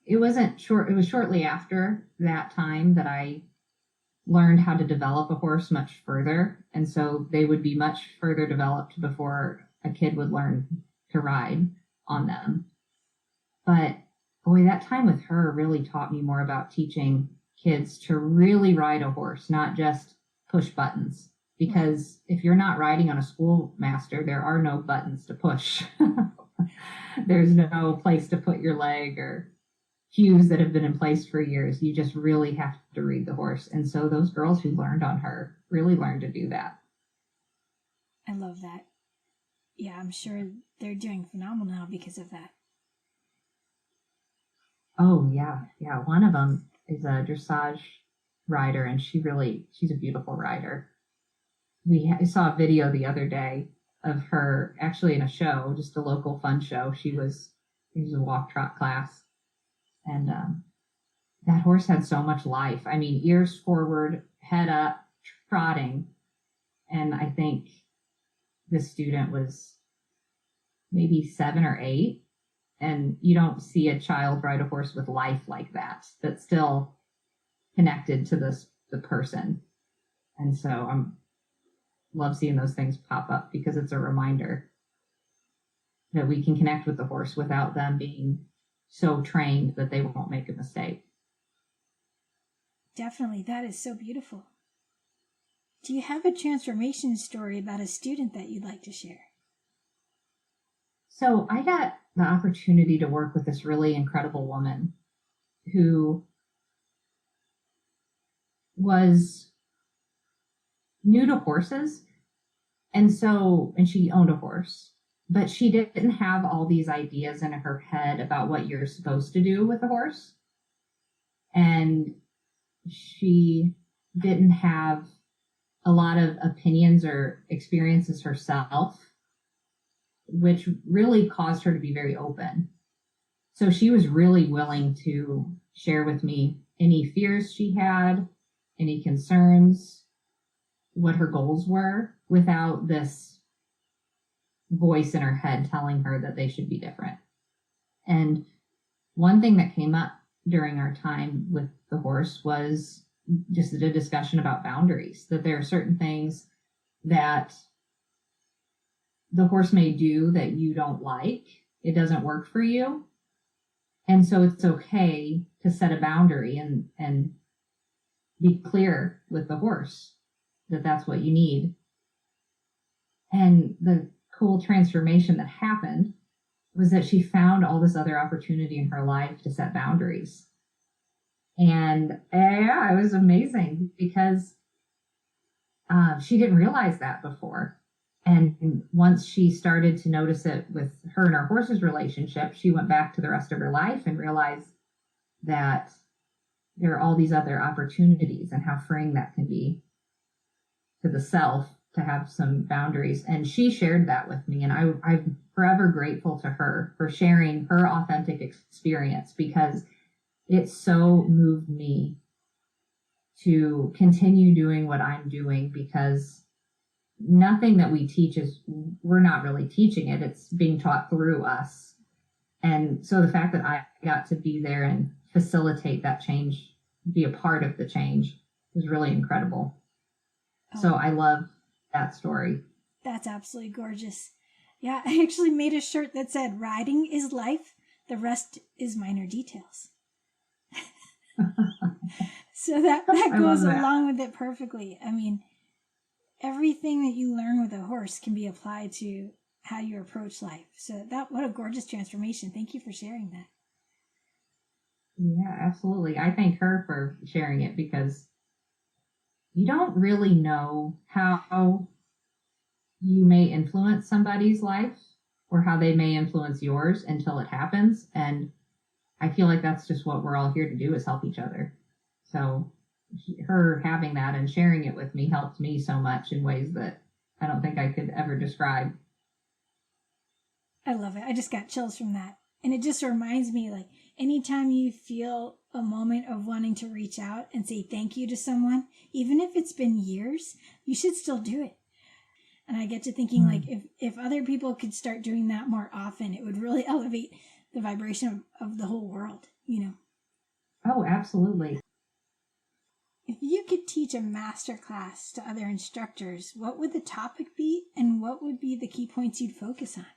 it wasn't short. It was shortly after that time that I learned how to develop a horse much further. And so they would be much further developed before a kid would learn to ride on them. But boy, that time with her really taught me more about teaching kids to really ride a horse, not just push buttons. Because if you're not riding on a schoolmaster, there are no buttons to push. There's no place to put your leg or cues that have been in place for years. You just really have to read the horse. And so those girls who learned on her really learned to do that. I love that. Yeah, I'm sure they're doing phenomenal now because of that. Oh, yeah. Yeah. One of them is a dressage rider, and she's a beautiful rider. We saw a video the other day of her actually in a show, just a local fun show. It was a walk trot class. And that horse had so much life. I mean, ears forward, head up, trotting. And I think this student was maybe 7 or 8. And you don't see a child ride a horse with life like that, that's still connected to the person. And so I'm love seeing those things pop up because it's a reminder that we can connect with the horse without them being so trained that they won't make a mistake. Definitely. That is so beautiful. Do you have a transformation story about a student that you'd like to share? So I got the opportunity to work with this really incredible woman who was new to horses. And she owned a horse, but she didn't have all these ideas in her head about what you're supposed to do with a horse. And she didn't have a lot of opinions or experiences herself, which really caused her to be very open. So she was really willing to share with me any fears she had, any concerns, what her goals were, without this voice in her head telling her that they should be different. And one thing that came up during our time with the horse was just a discussion about boundaries, that there are certain things that the horse may do that you don't like. It doesn't work for you. And so it's okay to set a boundary and be clear with the horse that that's what you need. And the cool transformation that happened was that she found all this other opportunity in her life to set boundaries. And yeah, it was amazing because she didn't realize that before. And once she started to notice it with her and her horse's relationship, she went back to the rest of her life and realized that there are all these other opportunities and how freeing that can be to the self to have some boundaries. And she shared that with me. And I'm forever grateful to her for sharing her authentic experience, because it so moved me to continue doing what I'm doing, because nothing that we teach we're not really teaching it. It's being taught through us. And so the fact that I got to be there and facilitate that change, be a part of the change, was really incredible. So I love that story. That's absolutely gorgeous. Yeah, I actually made a shirt that said, "Riding is life, the rest is minor details." So that goes along with it perfectly. I mean, everything that you learn with a horse can be applied to how you approach life. So what a gorgeous transformation. Thank you for sharing that. Yeah, absolutely. I thank her for sharing it, because you don't really know how you may influence somebody's life or how they may influence yours until it happens. And I feel like that's just what we're all here to do, is help each other. So her having that and sharing it with me helped me so much in ways that I don't think I could ever describe. I love it. I just got chills from that. And it just reminds me, like, anytime you feel a moment of wanting to reach out and say thank you to someone, even if it's been years, you should still do it. And I get to thinking, like, if other people could start doing that more often, it would really elevate the vibration of the whole world, you know? Oh, absolutely. If you could teach a master class to other instructors, what would the topic be and what would be the key points you'd focus on?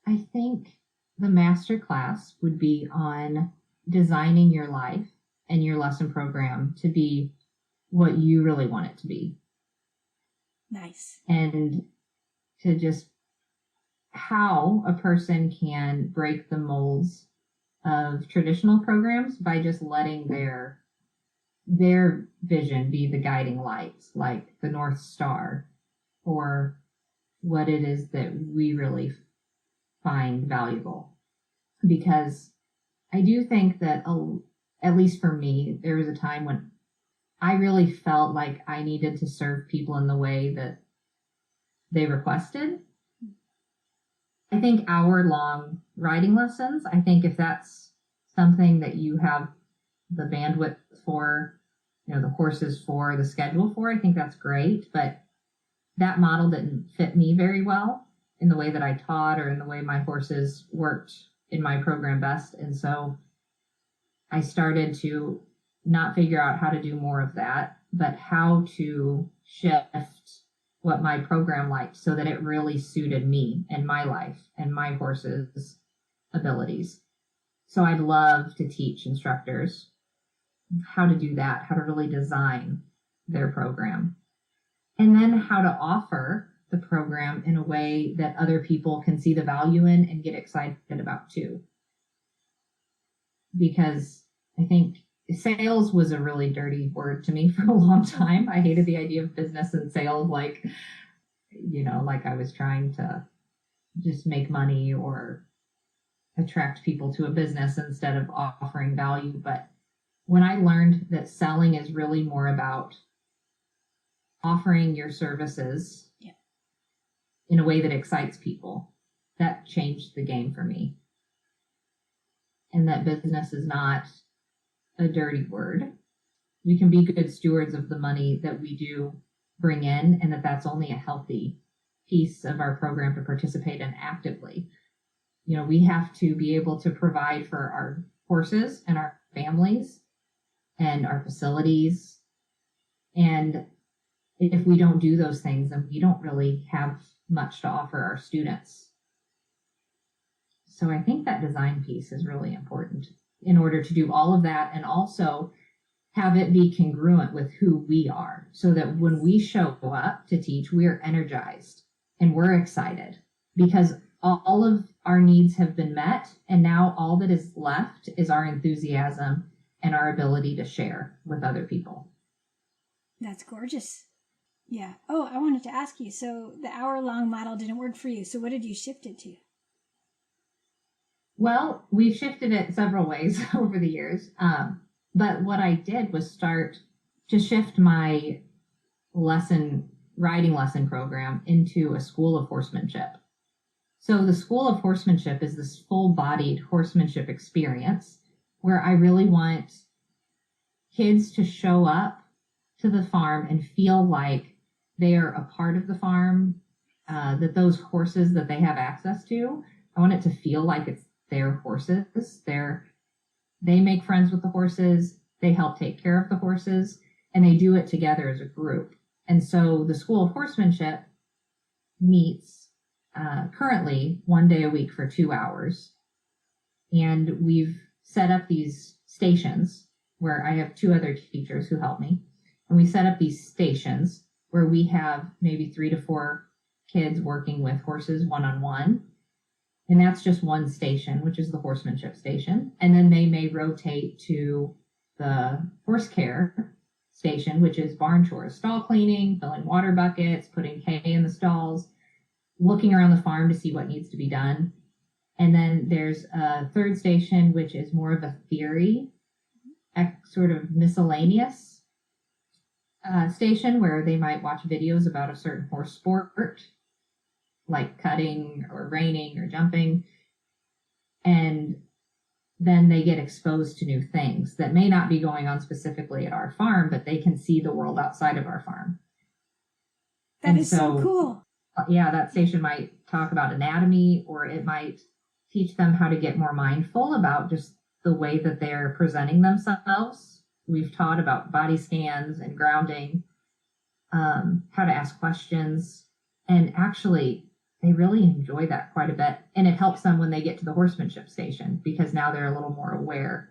I think the master class would be on designing your life and your lesson program to be what you really want it to be. Nice. And to just how a person can break the molds of traditional programs by just letting their vision be the guiding lights, like the North Star, or what it is that we really find valuable. Because I do think that, at least for me, there was a time when I really felt like I needed to serve people in the way that they requested. I think hour-long riding lessons, I think if that's something that you have the bandwidth for, the horses for, the schedule for, I think that's great. But that model didn't fit me very well in the way that I taught or in the way my horses worked in my program best. And so I started to not figure out how to do more of that, but how to shift what my program liked so that it really suited me and my life and my horses' abilities. So I'd love to teach instructors how to do that, how to really design their program, and then how to offer the program in a way that other people can see the value in and get excited about too. Because I think sales was a really dirty word to me for a long time. I hated the idea of business and sales, like I was trying to just make money or attract people to a business instead of offering value. But when I learned that selling is really more about offering your services in a way that excites people, that changed the game for me. And that business is not a dirty word. We can be good stewards of the money that we do bring in, and that's only a healthy piece of our program to participate in actively. We have to be able to provide for our horses and our families and our facilities. And if we don't do those things, then we don't really have much to offer our students. So I think that design piece is really important in order to do all of that, and also have it be congruent with who we are, so that when we show up to teach, we're energized and we're excited because all of our needs have been met. And now all that is left is our enthusiasm and our ability to share with other people. That's gorgeous. Yeah. Oh, I wanted to ask you, so the hour-long model didn't work for you. So what did you shift it to? Well, we've shifted it several ways over the years. But what I did was start to shift my riding lesson program into a school of horsemanship. So the School of Horsemanship is this full-bodied horsemanship experience where I really want kids to show up to the farm and feel like they are a part of the farm, that those horses that they have access to, I want it to feel like it's their horses. They make friends with the horses, they help take care of the horses, and they do it together as a group. And so the School of Horsemanship meets currently 1 day a week for 2 hours. And we've set up these stations where I have 2 other teachers who help me. And we set up these stations where we have maybe 3 to 4 kids working with horses one-on-one. And that's just one station, which is the horsemanship station. And then they may rotate to the horse care station, which is barn chores, stall cleaning, filling water buckets, putting hay in the stalls, looking around the farm to see what needs to be done. And then there's a third station, which is more of a theory, sort of miscellaneous station where they might watch videos about a certain horse sport, like cutting or reining or jumping. And then they get exposed to new things that may not be going on specifically at our farm, but they can see the world outside of our farm. That is so cool. Yeah, that station might talk about anatomy, or it might teach them how to get more mindful about just the way that they're presenting themselves. We've taught about body scans and grounding, how to ask questions, and actually they really enjoy that quite a bit. And it helps them when they get to the horsemanship station, because now they're a little more aware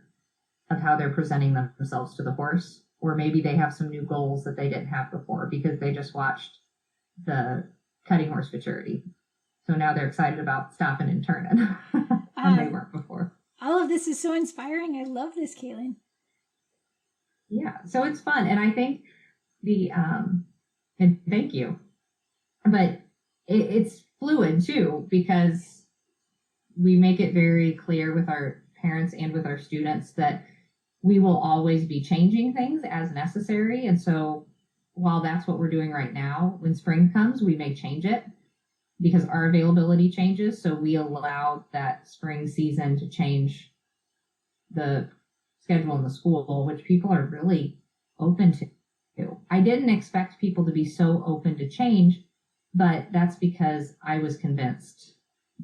of how they're presenting themselves to the horse, or maybe they have some new goals that they didn't have before because they just watched the cutting horse futurity. So now they're excited about stopping and turning when they weren't before. All of this is so inspiring. I love this, Cailin. Yeah, so it's fun. And I think and thank you, but it's fluid too, because we make it very clear with our parents and with our students that we will always be changing things as necessary. And so while that's what we're doing right now, when spring comes, we may change it because our availability changes. So we allow that spring season to change the schedule in the school, which people are really open to. I didn't expect people to be so open to change, but that's because I was convinced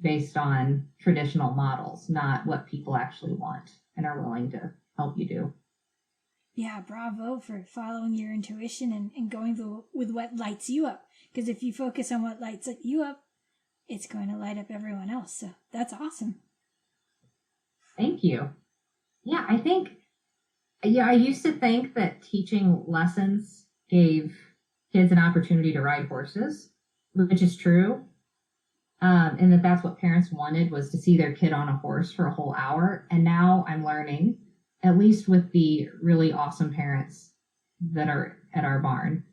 based on traditional models, not what people actually want and are willing to help you do. Yeah, bravo for following your intuition and going with what lights you up. Because if you focus on what lights you up, it's going to light up everyone else. So that's awesome. Thank you. Yeah, I used to think that teaching lessons gave kids an opportunity to ride horses, which is true. And that's what parents wanted, was to see their kid on a horse for a whole hour. And now I'm learning, at least with the really awesome parents that are at our barn,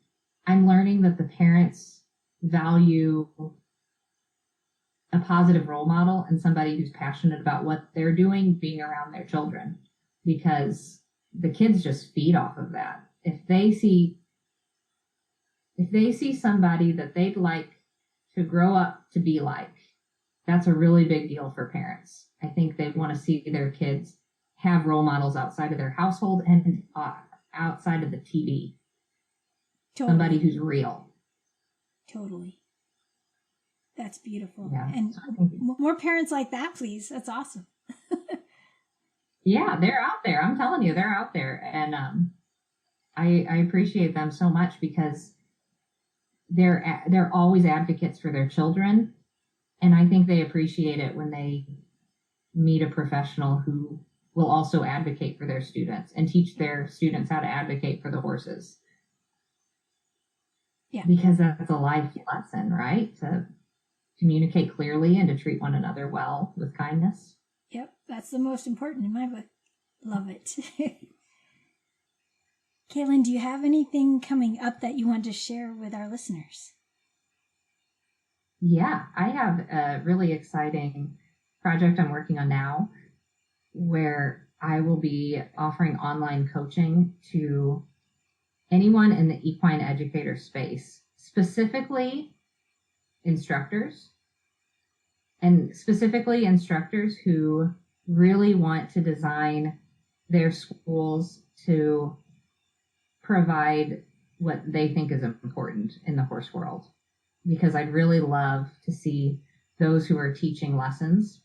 I'm learning that the parents value a positive role model and somebody who's passionate about what they're doing, being around their children, because the kids just feed off of that. If they see somebody that they'd like to grow up to be like, that's a really big deal for parents. I think they want to see their kids have role models outside of their household and outside of the TV. Totally. Somebody who's real. Totally. That's beautiful. Yeah. And more parents like that, please. That's awesome. Yeah, they're out there. I'm telling you, they're out there. And I appreciate them so much because they're always advocates for their children. And I think they appreciate it when they meet a professional who will also advocate for their students and teach their students how to advocate for the horses. Yeah. Because that's a life lesson, right? To communicate clearly and to treat one another well with kindness. Yep, that's the most important in my book. Love it. Cailin, do you have anything coming up that you want to share with our listeners? Yeah, I have a really exciting project I'm working on now where I will be offering online coaching to anyone in the equine educator space, specifically instructors, and specifically instructors who really want to design their schools to provide what they think is important in the horse world. Because I'd really love to see those who are teaching lessons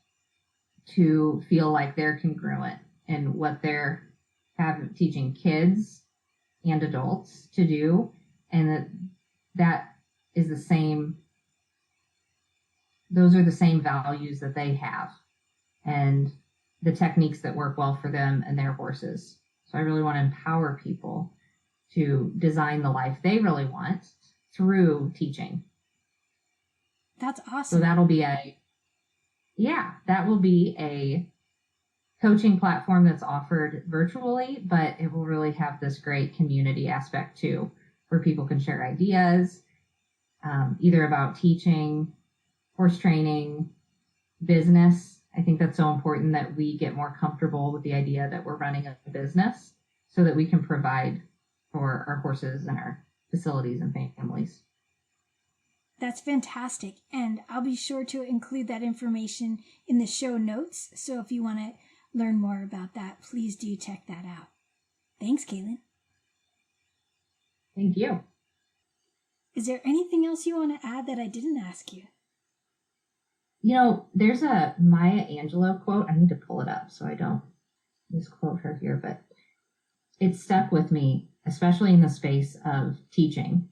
to feel like they're congruent in what they're teaching kids and adults to do, and that is the same. Those are the same values that they have and the techniques that work well for them and their horses. So I really want to empower people to design the life they really want through teaching. That's awesome. So that will be a coaching platform that's offered virtually, but it will really have this great community aspect too, where people can share ideas, either about teaching, horse training, business. I think that's so important that we get more comfortable with the idea that we're running a business so that we can provide for our horses and our facilities and families. That's fantastic. And I'll be sure to include that information in the show notes. So if you want to learn more about that, please do check that out. Thanks, Cailin. Thank you. Is there anything else you want to add that I didn't ask you? There's a Maya Angelou quote. I need to pull it up so I don't misquote her here, but it stuck with me, especially in the space of teaching.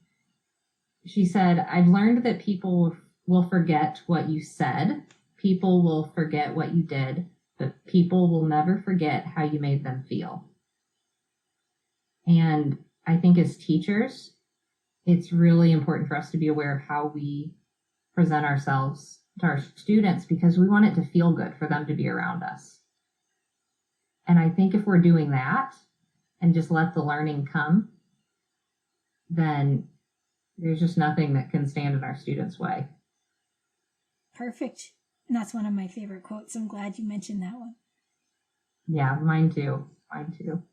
She said, "I've learned that people will forget what you said, people will forget what you did, but people will never forget how you made them feel." And I think as teachers, it's really important for us to be aware of how we present ourselves to our students, because we want it to feel good for them to be around us. And I think if we're doing that and just let the learning come, then there's just nothing that can stand in our students' way. Perfect. And that's one of my favorite quotes. I'm glad you mentioned that one. Yeah, mine too. Mine too.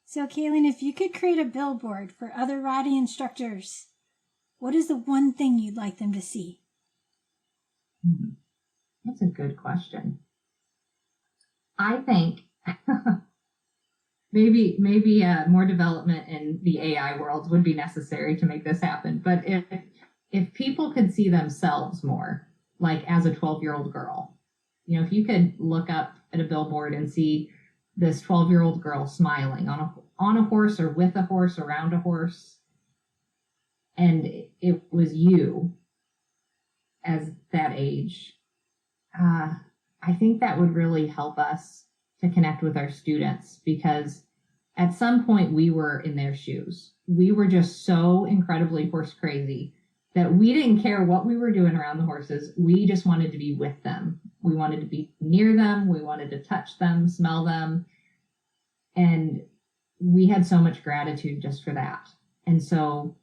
So, Cailin, if you could create a billboard for other riding instructors, what is the one thing you'd like them to see? That's a good question. I think maybe more development in the AI world would be necessary to make this happen. But if people could see themselves more, like as a 12-year-old girl, if you could look up at a billboard and see this 12-year-old girl smiling on a horse or with a horse, around a horse, and it was you as that age, I think that would really help us to connect with our students, because at some point we were in their shoes. We were just so incredibly horse crazy that we didn't care what we were doing around the horses. We just wanted to be with them. We wanted to be near them. We wanted to touch them, smell them. And we had so much gratitude just for that. And so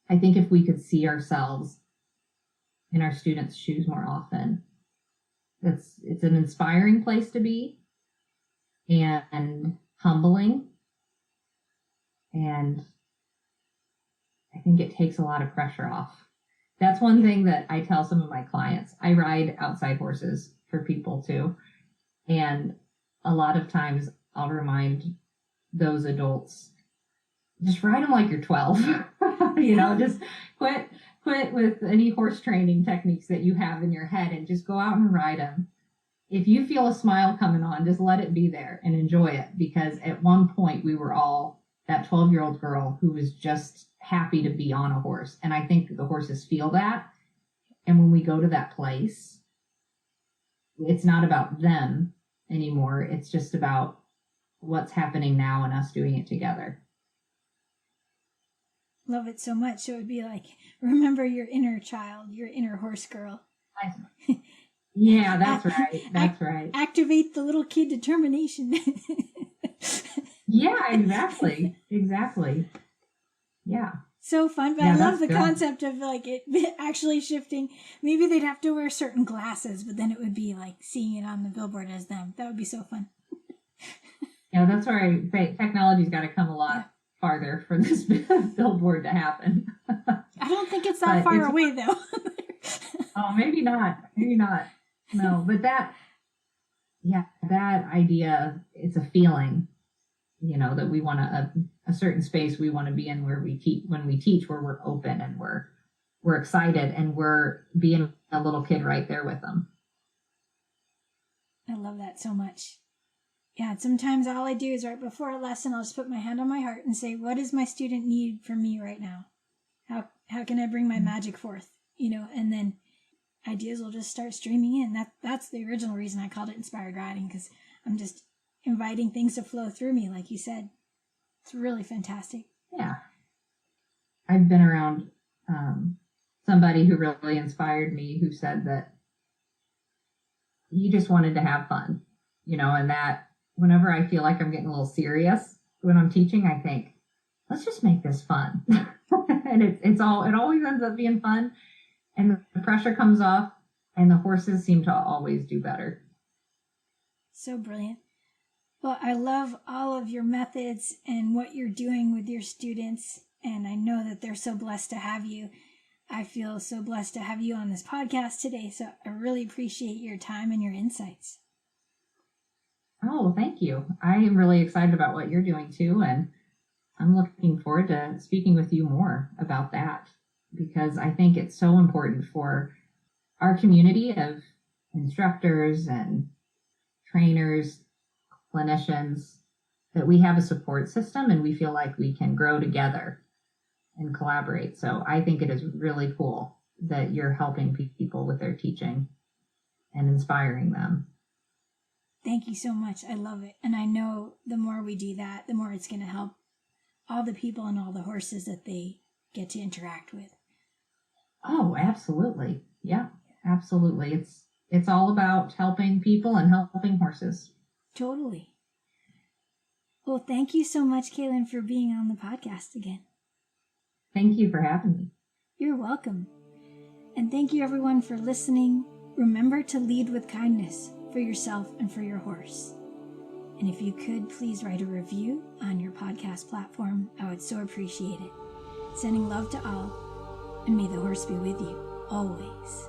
I think if we could see ourselves in our students' shoes more often, it's an inspiring place to be, and humbling. And I think it takes a lot of pressure off. That's one thing that I tell some of my clients. I ride outside horses for people too. And a lot of times I'll remind those adults, just ride them like you're 12. Just quit with any horse training techniques that you have in your head and just go out and ride them. If you feel a smile coming on, just let it be there and enjoy it, because at one point we were all that 12-year-old girl who was just happy to be on a horse. And I think the horses feel that. And when we go to that place, it's not about them anymore. It's just about what's happening now and us doing it together. Love it so much. So it would be like, remember your inner child, your inner horse girl. Yeah, that's right. That's right. Activate the little kid determination. Yeah, exactly. Exactly. Yeah. So fun, but I love the concept of like it actually shifting. Maybe they'd have to wear certain glasses, but then it would be like seeing it on the billboard as them. That would be so fun. Yeah, that's where I say technology's got to come a lot farther for this billboard to happen. I don't think it's that far away though. Oh, maybe not. Maybe not. No, but that idea, it's a feeling, that we want a certain space we want to be in where we teach, where we're open and we're excited and we're being a little kid right there with them. I love that so much. Yeah, sometimes all I do is right before a lesson, I'll just put my hand on my heart and say, what does my student need from me right now? How can I bring my magic forth? And then ideas will just start streaming in. That's the original reason I called it Inspired Riding, because I'm just inviting things to flow through me, like you said. It's really fantastic. Yeah. I've been around somebody who really inspired me, who said that he just wanted to have fun, and that whenever I feel like I'm getting a little serious when I'm teaching, I think, let's just make this fun. And it always ends up being fun, and the pressure comes off, and the horses seem to always do better. So brilliant. Well, I love all of your methods and what you're doing with your students, and I know that they're so blessed to have you. I feel so blessed to have you on this podcast today, so I really appreciate your time and your insights. Oh, thank you. I am really excited about what you're doing too, and I'm looking forward to speaking with you more about that, because I think it's so important for our community of instructors and trainers, clinicians, that we have a support system and we feel like we can grow together and collaborate. So I think it is really cool that you're helping people with their teaching and inspiring them. Thank you so much. I love it. And I know the more we do that, the more it's going to help all the people and all the horses that they get to interact with. Oh, absolutely. Yeah, absolutely. It's all about helping people and helping horses. Totally. Well, thank you so much, Cailin, for being on the podcast again. Thank you for having me. You're welcome. And thank you, everyone, for listening. Remember to lead with kindness for yourself and for your horse. And if you could, please write a review on your podcast platform. I would so appreciate it. Sending love to all, and may the horse be with you always.